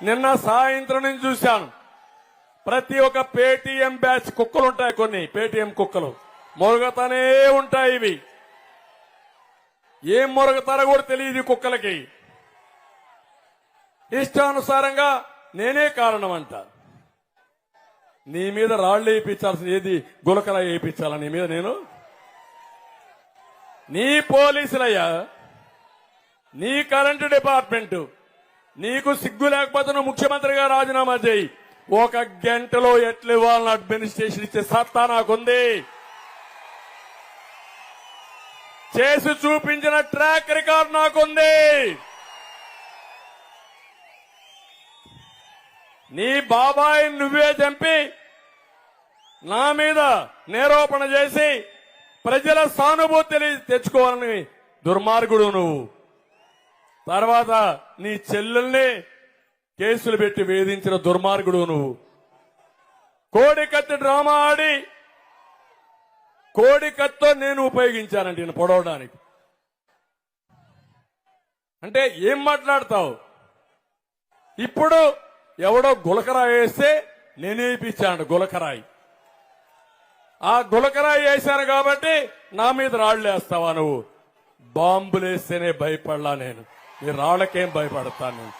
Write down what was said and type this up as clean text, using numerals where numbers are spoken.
నిన్న సాయంత్రం నుంచి చూశాను. ప్రతి ఒక్క పేటీఎం బ్యాచ్ కుక్కలు ఉంటాయి, కొన్ని పేటీఎం కుక్కలు మొరగతానే ఉంటాయి. ఇవి ఏం మొరగతారో కూడా తెలియదు కుక్కలకి. ఇష్టానుసారంగా నేనే కారణం అంట. నీ మీద రాళ్లు వేయించాల్సిన ఏది గులకల వేయించాలా నీ మీద నేను? నీ పోలీసులయ్యా, నీ కరెంటు డిపార్ట్మెంట్, నీకు సిగ్గు లేకపోతే నువ్వు ముఖ్యమంత్రిగా రాజీనామా చేయి. 1 గంటలో ఎట్లు ఇవ్వాలని అడ్మినిస్ట్రేషన్ ఇచ్చే సత్తా నాకుంది. చేసి చూపించిన ట్రాక్ రికార్డ్ నాకుంది. నీ బాబాయి నువ్వే చంపి నా మీద నేరోపణ చేసి ప్రజల సానుభూతి తెచ్చుకోవాలని దుర్మార్గుడు నువ్వు. తర్వాత నీ చెల్లెల్ని కేసులు పెట్టి వేధించిన దుర్మార్గుడు నువ్వు. కోడికత్తి డ్రామా ఆడి కోడికత్తో నేను ఉపయోగించానండి నేను పొడవడానికి. అంటే ఏం మాట్లాడతావు? ఇప్పుడు ఎవడో గులకరాయి వేస్తే నేనే ఇప్పించాను గులకరాయి. ఆ గులకరాయి వేశాను కాబట్టి నా మీద రాళ్లు వేస్తావా నువ్వు? బాంబులేస్తేనే భయపడలా నేను, ఈ రాళ్లకేం భయపడతాను నేను.